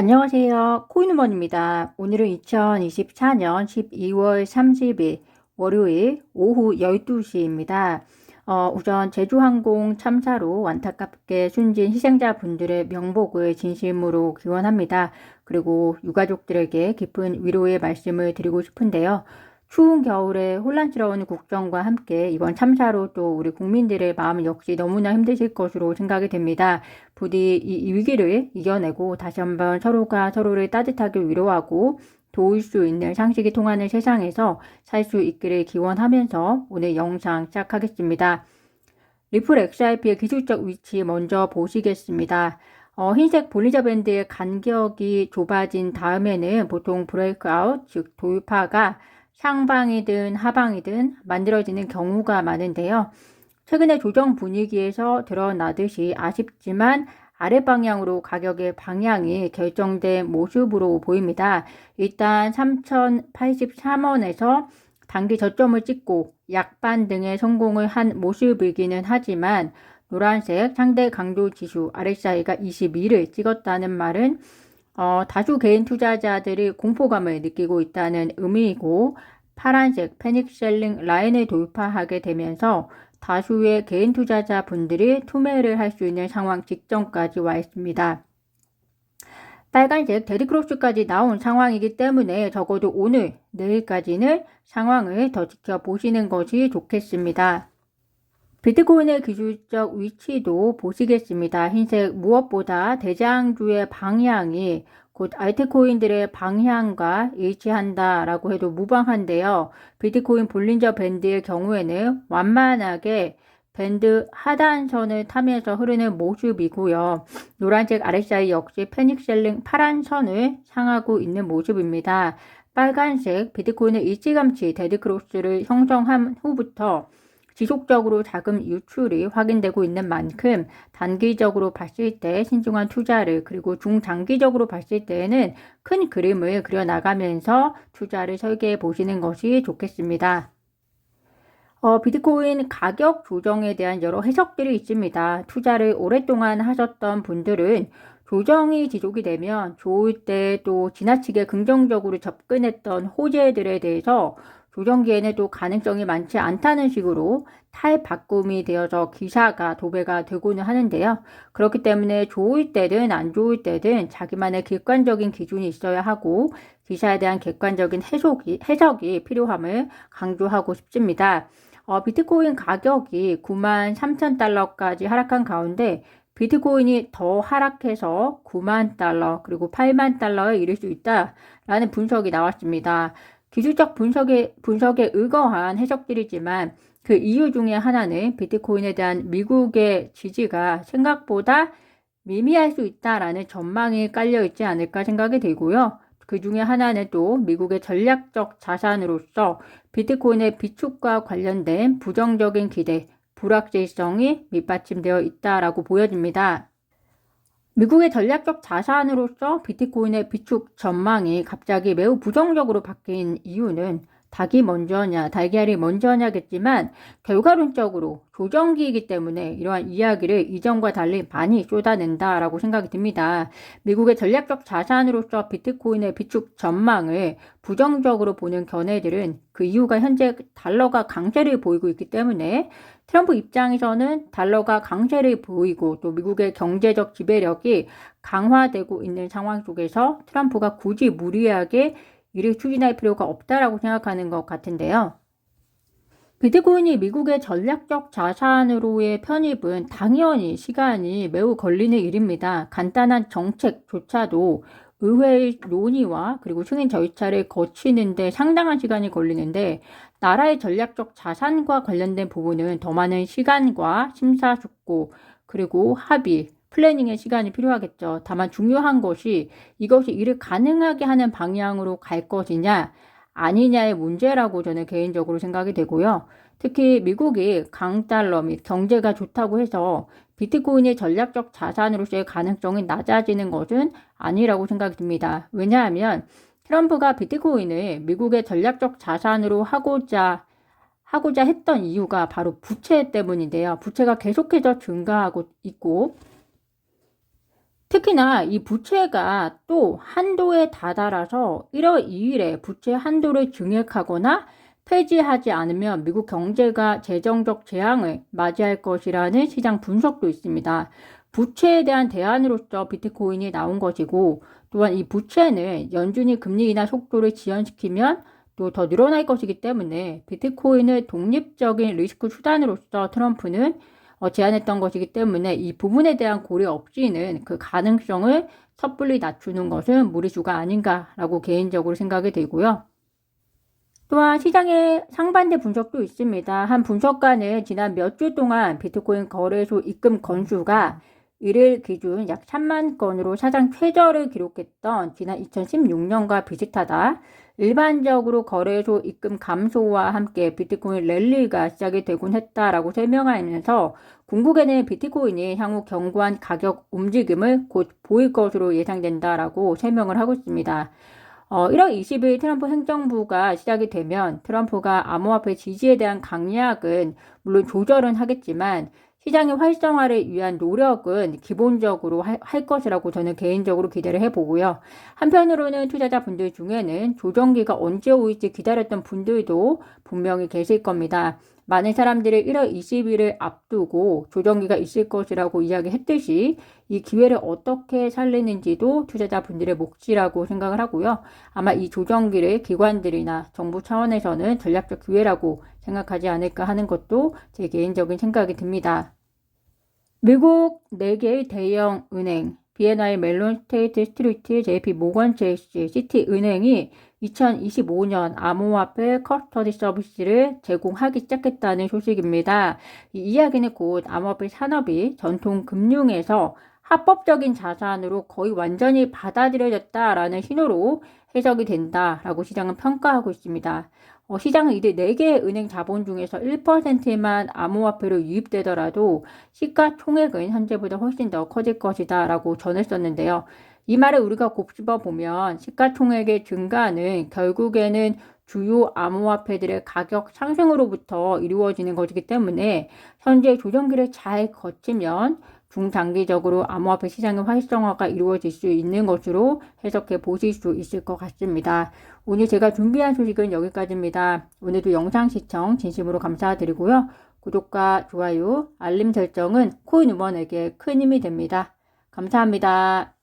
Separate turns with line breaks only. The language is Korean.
안녕하세요. 코인우먼입니다. 오늘은 2024년 12월 30일 월요일 오후 12시입니다. 우선 제주항공 참사로 안타깝게 숨진 희생자분들의 명복을 진심으로 기원합니다. 그리고 유가족들에게 깊은 위로의 말씀을 드리고 싶은데요. 추운 겨울에 혼란스러운 국정과 함께 이번 참사로 또 우리 국민들의 마음 역시 너무나 힘드실 것으로 생각이 됩니다. 부디 이 위기를 이겨내고 다시 한번 서로가 서로를 따뜻하게 위로하고 도울 수 있는 상식이 통하는 세상에서 살 수 있기를 기원하면서 오늘 영상 시작하겠습니다. 리플 XRP의 기술적 위치 먼저 보시겠습니다. 흰색 볼리저 밴드의 간격이 좁아진 다음에는 보통 브레이크아웃, 즉 돌파가 상방이든 하방이든 만들어지는 경우가 많은데요. 최근에 조정 분위기에서 드러나듯이 아쉽지만 아래 방향으로 가격의 방향이 결정된 모습으로 보입니다. 일단 3,083원에서 단기 저점을 찍고 약반 등의 성공을 한 모습이기는 하지만 노란색 상대 강도 지수 RSI가 22를 찍었다는 말은 다수 개인 투자자들이 공포감을 느끼고 있다는 의미이고 파란색 패닉 셀링 라인을 돌파하게 되면서 다수의 개인 투자자분들이 투매를 할 수 있는 상황 직전까지 와 있습니다. 빨간색 데드크로스까지 나온 상황이기 때문에 적어도 오늘, 내일까지는 상황을 더 지켜보시는 것이 좋겠습니다. 비트코인의 기술적 위치도 보시겠습니다. 흰색 무엇보다 대장주의 방향이 곧 알트코인들의 방향과 일치한다라고 해도 무방한데요. 비트코인 볼린저 밴드의 경우에는 완만하게 밴드 하단선을 타면서 흐르는 모습이고요. 노란색 RSI 역시 패닉 셀링 파란 선을 향하고 있는 모습입니다. 빨간색 비트코인의 일찌감치 데드크로스를 형성한 후부터 지속적으로 자금 유출이 확인되고 있는 만큼 단기적으로 봤을 때 신중한 투자를 그리고 중장기적으로 봤을 때에는 큰 그림을 그려나가면서 투자를 설계해 보시는 것이 좋겠습니다. 비트코인 가격 조정에 대한 여러 해석들이 있습니다. 투자를 오랫동안 하셨던 분들은 조정이 지속이 되면 좋을 때 또 지나치게 긍정적으로 접근했던 호재들에 대해서 조정기에는 또 가능성이 많지 않다는 식으로 탈바꿈이 되어서 기사가 도배가 되고는 하는데요. 그렇기 때문에 좋을 때든 안 좋을 때든 자기만의 객관적인 기준이 있어야 하고 기사에 대한 객관적인 해석이 필요함을 강조하고 싶습니다. 비트코인 가격이 93,000달러까지 하락한 가운데 비트코인이 더 하락해서 9만 달러 그리고 8만 달러에 이를 수 있다라는 분석이 나왔습니다. 기술적 분석에 의거한 해석들이지만 그 이유 중에 하나는 비트코인에 대한 미국의 지지가 생각보다 미미할 수 있다라는 전망이 깔려 있지 않을까 생각이 되고요. 그 중에 하나는 또 미국의 전략적 자산으로서 비트코인의 비축과 관련된 부정적인 기대, 불확실성이 밑받침되어 있다라고 보여집니다. 미국의 전략적 자산으로서 비트코인의 비축 전망이 갑자기 매우 부정적으로 바뀐 이유는 닭이 먼저냐 달걀이 먼저냐겠지만 결과론적으로 조정기이기 때문에 이러한 이야기를 이전과 달리 많이 쏟아낸다라고 생각이 듭니다. 미국의 전략적 자산으로서 비트코인의 비축 전망을 부정적으로 보는 견해들은 그 이유가 현재 달러가 강세를 보이고 있기 때문에 트럼프 입장에서는 달러가 강세를 보이고 또 미국의 경제적 지배력이 강화되고 있는 상황 속에서 트럼프가 굳이 무리하게 이를 추진할 필요가 없다라고 생각하는 것 같은데요. 비트코인이 미국의 전략적 자산으로의 편입은 당연히 시간이 매우 걸리는 일입니다. 간단한 정책조차도 의회의 논의와 그리고 승인 절차를 거치는데 상당한 시간이 걸리는데 나라의 전략적 자산과 관련된 부분은 더 많은 시간과 심사숙고 그리고 합의, 플래닝의 시간이 필요하겠죠. 다만 중요한 것이 이것이 이를 가능하게 하는 방향으로 갈 것이냐 아니냐의 문제라고 저는 개인적으로 생각이 되고요. 특히 미국이 강달러 및 경제가 좋다고 해서 비트코인의 전략적 자산으로서의 가능성이 낮아지는 것은 아니라고 생각이 듭니다. 왜냐하면 트럼프가 비트코인을 미국의 전략적 자산으로 하고자 했던 이유가 바로 부채 때문인데요. 부채가 계속해서 증가하고 있고 특히나 이 부채가 또 한도에 다다라서 1월 2일에 부채 한도를 증액하거나 폐지하지 않으면 미국 경제가 재정적 재앙을 맞이할 것이라는 시장 분석도 있습니다. 부채에 대한 대안으로서 비트코인이 나온 것이고, 또한 이 부채는 연준이 금리 인하 속도를 지연시키면 또 더 늘어날 것이기 때문에 비트코인을 독립적인 리스크 수단으로서 트럼프는 제안했던 것이기 때문에 이 부분에 대한 고려 없이는 그 가능성을 섣불리 낮추는 것은 무리수가 아닌가라고 개인적으로 생각이 들고요. 또한 시장의 상반대 분석도 있습니다. 한 분석가는 지난 몇 주 동안 비트코인 거래소 입금 건수가 1일 기준 약 3만 건으로 사상 최저를 기록했던 지난 2016년과 비슷하다. 일반적으로 거래소 입금 감소와 함께 비트코인 랠리가 시작이 되곤 했다라고 설명하면서 궁극에는 비트코인이 향후 견고한 가격 움직임을 곧 보일 것으로 예상된다라고 설명을 하고 있습니다. 1월 20일 트럼프 행정부가 시작이 되면 트럼프가 암호화폐 지지에 대한 강약은 물론 조절은 하겠지만 시장의 활성화를 위한 노력은 기본적으로 할 것이라고 저는 개인적으로 기대를 해보고요. 한편으로는 투자자분들 중에는 조정기가 언제 올지 기다렸던 분들도 분명히 계실 겁니다. 많은 사람들이 1월 20일을 앞두고 조정기가 있을 것이라고 이야기했듯이 이 기회를 어떻게 살리는지도 투자자분들의 몫이라고 생각을 하고요. 아마 이 조정기를 기관들이나 정부 차원에서는 전략적 기회라고 생각하지 않을까 하는 것도 제 개인적인 생각이 듭니다. 미국 4개의 대형 은행, B&I 멜론 스테이트 스트리트, JP 모건 체이스, 시티 은행이 2025년 암호화폐 커스터디 서비스를 제공하기 시작했다는 소식입니다. 이 이야기는 곧 암호화폐 산업이 전통 금융에서 합법적인 자산으로 거의 완전히 받아들여졌다라는 신호로 해석이 된다라고 시장은 평가하고 있습니다. 시장은 이들 4개의 은행 자본 중에서 1%만 암호화폐로 유입되더라도 시가총액은 현재보다 훨씬 더 커질 것이다 라고 전했었는데요. 이 말을 우리가 곱씹어 보면 시가총액의 증가는 결국에는 주요 암호화폐들의 가격 상승으로부터 이루어지는 것이기 때문에 현재 조정기를 잘 거치면 중장기적으로 암호화폐 시장의 활성화가 이루어질 수 있는 것으로 해석해 보실 수 있을 것 같습니다. 오늘 제가 준비한 소식은 여기까지입니다. 오늘도 영상 시청 진심으로 감사드리고요. 구독과 좋아요, 알림 설정은 코인 우먼에게 큰 힘이 됩니다. 감사합니다.